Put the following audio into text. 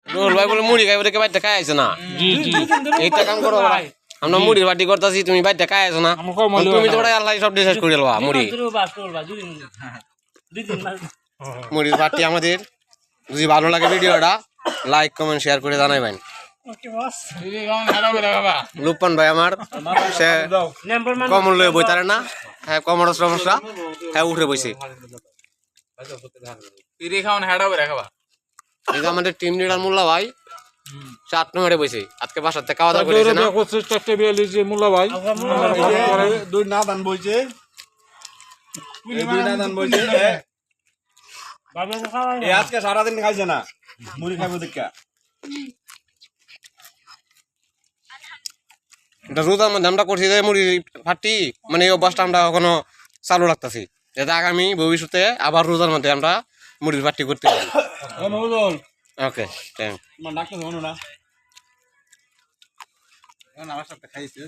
role ভাই বলে মুড়ি খাইবে দেখে বাইতে খাই আইছো না এইটা কাম করো আমরা মুড়ির বাটি করতেছি তুমি বাইতে খাই আইছো না তুমি তো আল্লাহ সব ডিসাইড করে লবা মুড়ি মুড়ির বাটি আমাদের যদি ভালো লাগে ভিডিওটা লাইক কমেন্ট শেয়ার করে জানাইবেন লুপন ভাই আমার সে কমল লয়ে বইতারে না হ্যাঁ কমর সমস্যা হ্যাঁ উঠে বইছে আমাদের টিম লিডার মোল্লা ভাই 7 নম্বরে বইছে আজকে বাসাতে খাওয়া দাওয়া করেছে না মোল্লা ভাই দুই না দান বইছে আজকে সারাদিন খাইছে না মুড়ি খাইবো দেখা এটা রোজার মধ্যে আমরা করছি যে মুড়ি ফাটি মানে এই অভ্যাসটা আমরা এখনো চালু রাখতেছি যাতে আগামী ভবিষ্যতে আবার রোজার মধ্যে আমরা মুড়ির ফাটি করতে পারি ওকে থ্যাংক ডাক্তার শোনো না আমার সাথে খাইছে